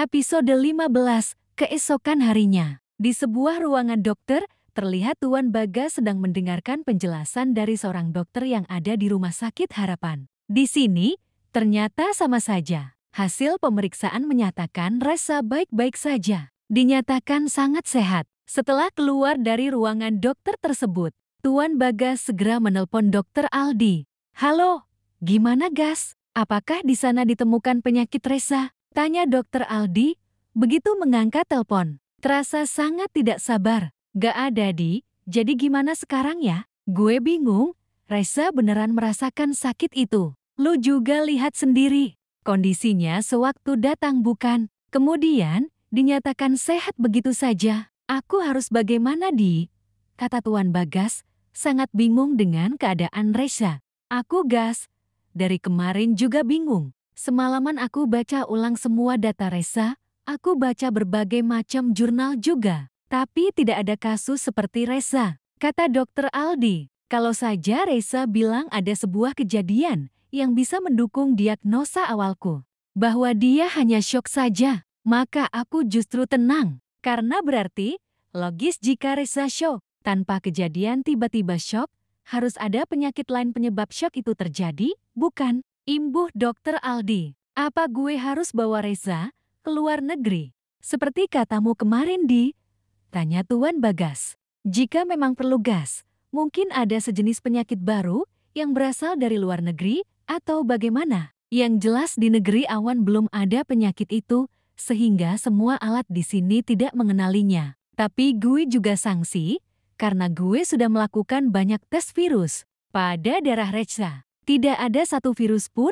Episode 15, keesokan harinya. Di sebuah ruangan dokter, terlihat Tuan Bagas sedang mendengarkan penjelasan dari seorang dokter yang ada di Rumah Sakit Harapan. Di sini, ternyata sama saja. Hasil pemeriksaan menyatakan Reza baik-baik saja. Dinyatakan sangat sehat. Setelah keluar dari ruangan dokter tersebut, Tuan Bagas segera menelpon Dokter Aldi. "Halo, gimana Gas? Apakah di sana ditemukan penyakit Reza?" Tanya Dokter Aldi, begitu mengangkat telepon. Terasa sangat tidak sabar. "Gak ada Di, jadi gimana sekarang ya? Gue bingung, Reza beneran merasakan sakit itu. Lu juga lihat sendiri, kondisinya sewaktu datang bukan? Kemudian, dinyatakan sehat begitu saja. Aku harus bagaimana Di?" Kata Tuan Bagas, sangat bingung dengan keadaan Reza. "Aku Gas, dari kemarin juga bingung. Semalaman aku baca ulang semua data Reza, aku baca berbagai macam jurnal juga. Tapi tidak ada kasus seperti Reza," kata Dokter Aldi. "Kalau saja Reza bilang ada sebuah kejadian yang bisa mendukung diagnosa awalku, bahwa dia hanya syok saja, maka aku justru tenang. Karena berarti, logis jika Reza syok, tanpa kejadian tiba-tiba syok, harus ada penyakit lain penyebab syok itu terjadi, bukan?" Imbuh Dokter Aldi. "Apa gue harus bawa Reza ke luar negeri? Seperti katamu kemarin Di?" Tanya Tuan Bagas. "Jika memang perlu Gas, mungkin ada sejenis penyakit baru yang berasal dari luar negeri atau bagaimana? Yang jelas di negeri awan belum ada penyakit itu, sehingga semua alat di sini tidak mengenalinya. Tapi gue juga sanksi, karena gue sudah melakukan banyak tes virus pada darah Reza. Tidak ada satu virus pun,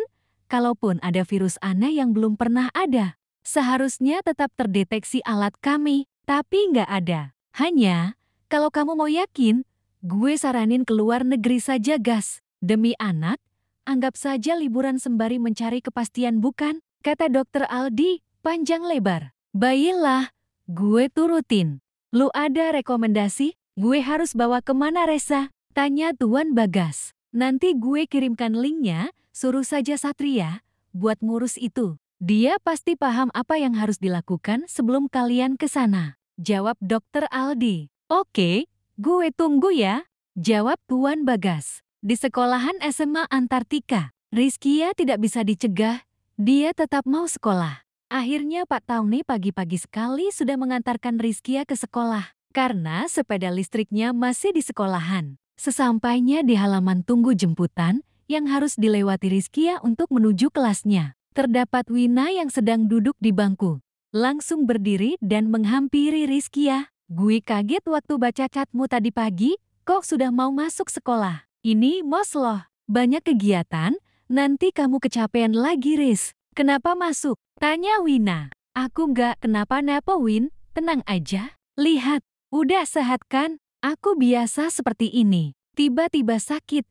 kalaupun ada virus aneh yang belum pernah ada. Seharusnya tetap terdeteksi alat kami, tapi nggak ada. Hanya, kalau kamu mau yakin, gue saranin keluar negeri saja Gas. Demi anak, anggap saja liburan sembari mencari kepastian bukan?" Kata Dokter Aldi, panjang lebar. "Baiklah, gue turutin. Lu ada rekomendasi? Gue harus bawa kemana Reza?" Tanya Tuan Bagas. "Nanti gue kirimkan linknya, suruh saja Satria buat ngurus itu. Dia pasti paham apa yang harus dilakukan sebelum kalian ke sana," jawab Dokter Aldi. "Oke, gue tunggu ya," jawab Tuan Bagas. Di sekolahan SMA Antartika, Rizkia tidak bisa dicegah, dia tetap mau sekolah. Akhirnya Pak Tauni pagi-pagi sekali sudah mengantarkan Rizkia ke sekolah, karena sepeda listriknya masih di sekolahan. Sesampainya di halaman tunggu jemputan yang harus dilewati Rizkia untuk menuju kelasnya, terdapat Wina yang sedang duduk di bangku. Langsung berdiri dan menghampiri Rizkia. "Gue kaget waktu baca chatmu tadi pagi, kok sudah mau masuk sekolah? Ini mos loh, banyak kegiatan, nanti kamu kecapean lagi Riz. Kenapa masuk?" Tanya Wina. "Aku nggak kenapa-napa Win, tenang aja. Lihat, udah sehat kan? Aku biasa seperti ini, tiba-tiba sakit,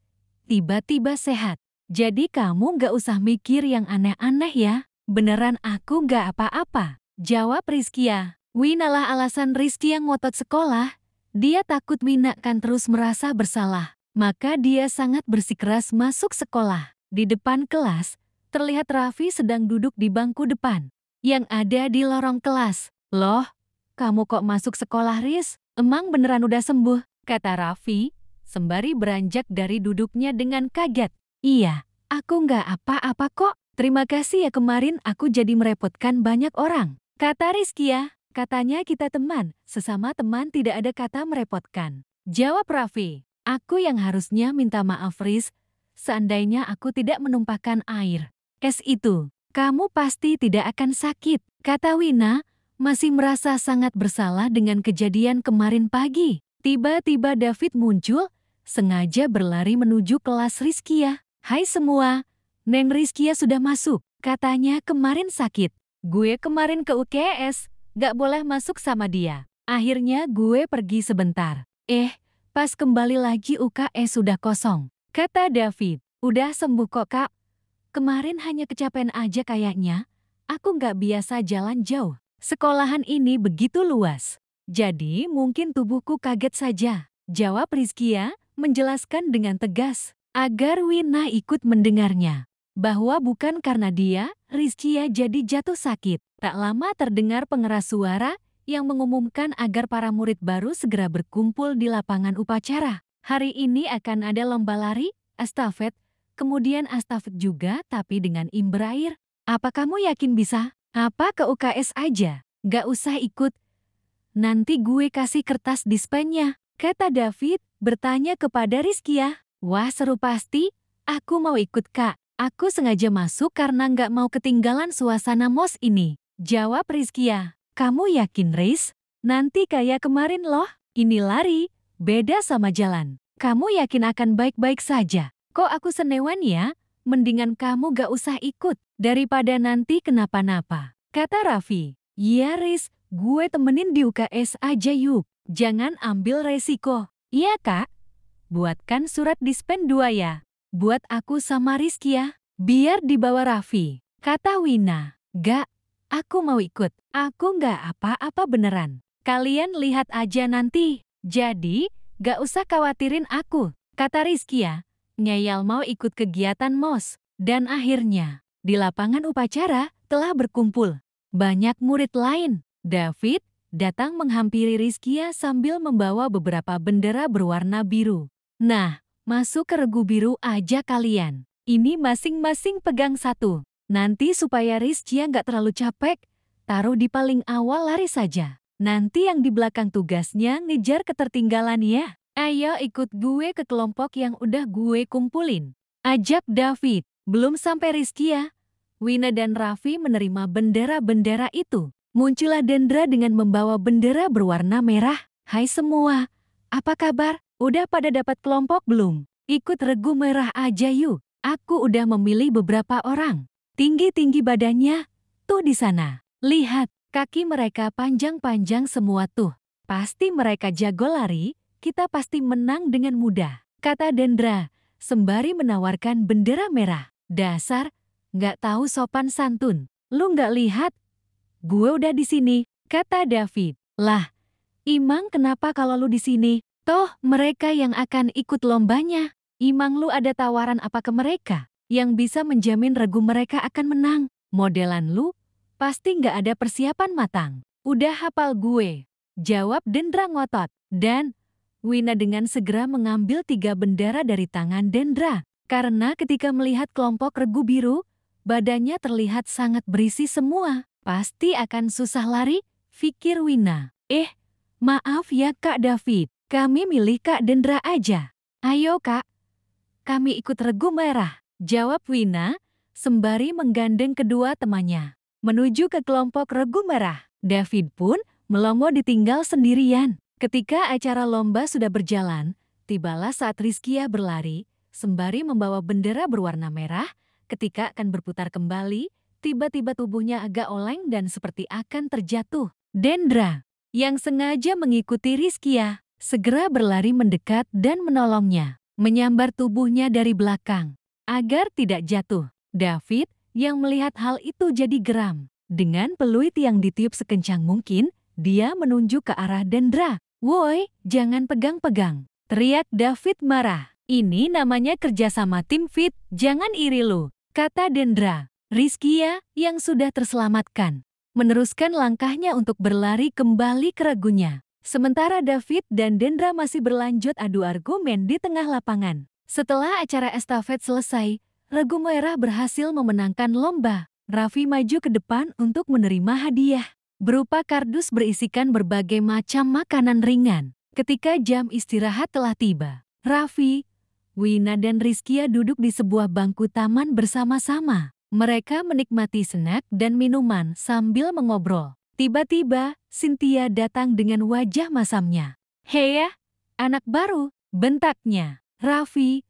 tiba-tiba sehat. Jadi kamu nggak usah mikir yang aneh-aneh ya. Beneran aku nggak apa-apa," jawab Rizkia. Wina lah alasan Rizkia ngotot sekolah. Dia takut Wina kan terus merasa bersalah. Maka dia sangat bersikeras masuk sekolah. Di depan kelas, terlihat Raffi sedang duduk di bangku depan, yang ada di lorong kelas. "Loh, kamu kok masuk sekolah Riz? Emang beneran udah sembuh?" kata Raffi, sembari beranjak dari duduknya dengan kaget. "Iya, aku nggak apa-apa kok. Terima kasih ya kemarin aku jadi merepotkan banyak orang," kata Rizkia. "Katanya kita teman, sesama teman tidak ada kata merepotkan," jawab Raffi. "Aku yang harusnya minta maaf Riz, seandainya aku tidak menumpahkan air es itu. Kamu pasti tidak akan sakit," kata Wina, masih merasa sangat bersalah dengan kejadian kemarin pagi. Tiba-tiba David muncul, sengaja berlari menuju kelas Rizkia. "Hai semua, Neng Rizkia sudah masuk, katanya kemarin sakit. Gue kemarin ke UKS, gak boleh masuk sama dia. Akhirnya gue pergi sebentar. Pas kembali lagi UKS sudah kosong," kata David. "Udah sembuh kok kak. Kemarin hanya kecapean aja kayaknya. Aku nggak biasa jalan jauh. Sekolahan ini begitu luas. Jadi mungkin tubuhku kaget saja," jawab Rizkia, menjelaskan dengan tegas, agar Wina ikut mendengarnya. Bahwa bukan karena dia, Rizkia jadi jatuh sakit. Tak lama terdengar pengeras suara yang mengumumkan agar para murid baru segera berkumpul di lapangan upacara. Hari ini akan ada lomba lari, estafet, kemudian estafet juga tapi dengan imber air. Apa kamu yakin bisa? Apa ke UKS aja? Gak usah ikut. Nanti gue kasih kertas dispennya, kata David, bertanya kepada Rizkia. Wah seru pasti, aku mau ikut kak. Aku sengaja masuk karena nggak mau ketinggalan suasana MOS ini. Jawab Rizkia. Kamu yakin Riz? Nanti kayak kemarin loh, ini lari, beda sama jalan. Kamu yakin akan baik-baik saja? Kok aku senewan ya? Mendingan kamu gak usah ikut, daripada nanti kenapa-napa. Kata Raffi. Iya Riz, gue temenin di UKS aja yuk. Jangan ambil resiko. Iya kak. Buatkan surat dispen 2 ya. Buat aku sama Rizkia. Biar dibawa Raffi. Kata Wina. Gak, aku mau ikut. Aku gak apa-apa beneran. Kalian lihat aja nanti. Jadi, gak usah khawatirin aku. Kata Rizkia. Ngeyel mau ikut kegiatan MOS. Dan akhirnya, di lapangan upacara telah berkumpul banyak murid lain. David datang menghampiri Rizkia sambil membawa beberapa bendera berwarna biru. Nah, masuk ke regu biru aja kalian. Ini masing-masing pegang satu. Nanti supaya Rizkia nggak terlalu capek, taruh di paling awal lari saja. Nanti yang di belakang tugasnya ngejar ketertinggalan ya. Ayo ikut gue ke kelompok yang udah gue kumpulin. Ajak David. Belum sampai Rizkia, Wina dan Raffi menerima bendera-bendera itu. Muncullah Dendra dengan membawa bendera berwarna merah. Hai semua, apa kabar? Udah pada dapat kelompok belum? Ikut regu merah aja yuk. Aku udah memilih beberapa orang. Tinggi-tinggi badannya, tuh di sana. Lihat, kaki mereka panjang-panjang semua tuh. Pasti mereka jago lari, kita pasti menang dengan mudah. Kata Dendra, sembari menawarkan bendera merah. Dasar, nggak tahu sopan santun. Lu nggak lihat? Gue udah di sini, kata David. Lah, Imang kenapa kalau lu di sini? Toh mereka yang akan ikut lombanya. Imang lu ada tawaran apa ke mereka? Yang bisa menjamin regu mereka akan menang. Modelan lu pasti nggak ada persiapan matang. Udah hafal gue. Jawab Dendra ngotot. Dan Wina dengan segera mengambil 3 bendera dari tangan Dendra. Karena ketika melihat kelompok regu biru, badannya terlihat sangat berisi semua. Pasti akan susah lari, pikir Wina. Maaf ya Kak David, kami milih Kak Dendra aja. Ayo Kak, kami ikut regu merah, jawab Wina, sembari menggandeng kedua temannya. Menuju ke kelompok regu merah, David pun melongo ditinggal sendirian. Ketika acara lomba sudah berjalan, tibalah saat Rizkia berlari, sembari membawa bendera berwarna merah. Ketika akan berputar kembali, tiba-tiba tubuhnya agak oleng dan seperti akan terjatuh. Dendra, yang sengaja mengikuti Rizkia, segera berlari mendekat dan menolongnya, menyambar tubuhnya dari belakang, agar tidak jatuh. David, yang melihat hal itu jadi geram. Dengan peluit yang ditiup sekencang mungkin, dia menunjuk ke arah Dendra. Woi, jangan pegang-pegang, teriak David marah. Ini namanya kerjasama tim fit, jangan iri lu, kata Dendra. Rizkia, yang sudah terselamatkan, meneruskan langkahnya untuk berlari kembali ke regunya. Sementara David dan Dendra masih berlanjut adu argumen di tengah lapangan. Setelah acara estafet selesai, regu merah berhasil memenangkan lomba. Raffi maju ke depan untuk menerima hadiah, berupa kardus berisikan berbagai macam makanan ringan. Ketika jam istirahat telah tiba, Raffi, Wina dan Rizkia duduk di sebuah bangku taman bersama-sama. Mereka menikmati snack dan minuman sambil mengobrol. Tiba-tiba, Cynthia datang dengan wajah masamnya. Hei ya, anak baru, bentaknya. Raffi,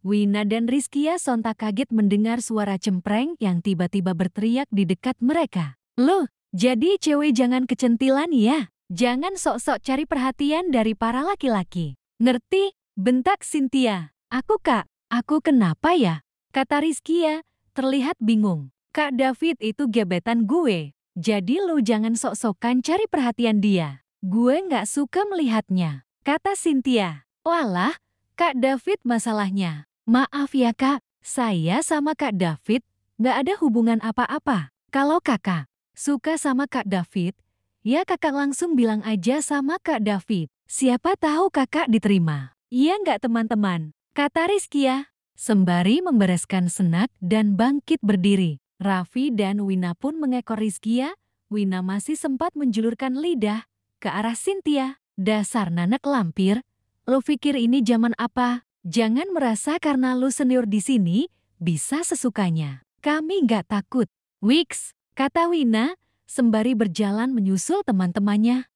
Wina dan Rizkia sontak kaget mendengar suara cempreng yang tiba-tiba berteriak di dekat mereka. Loh, jadi cewek jangan kecentilan ya. Jangan sok-sok cari perhatian dari para laki-laki. Ngerti? Bentak Cynthia. Aku kenapa ya? Kata Rizkia, terlihat bingung. Kak David itu gebetan gue. Jadi lu jangan sok-sokan cari perhatian dia. Gue nggak suka melihatnya, kata Cynthia. Walah, Kak David masalahnya. Maaf ya kak, saya sama Kak David nggak ada hubungan apa-apa. Kalau kakak Suka sama Kak David? Ya kakak langsung bilang aja sama Kak David. Siapa tahu kakak diterima. Iya nggak teman-teman? Kata Rizkia. Sembari membereskan senak dan bangkit berdiri. Raffi dan Wina pun mengekor Rizkia. Wina masih sempat menjulurkan lidah ke arah Cynthia. Dasar nanak lampir. Lo pikir ini zaman apa? Jangan merasa karena lo senior di sini, bisa sesukanya. Kami nggak takut. Wiks, kata Wina, sembari berjalan menyusul teman-temannya.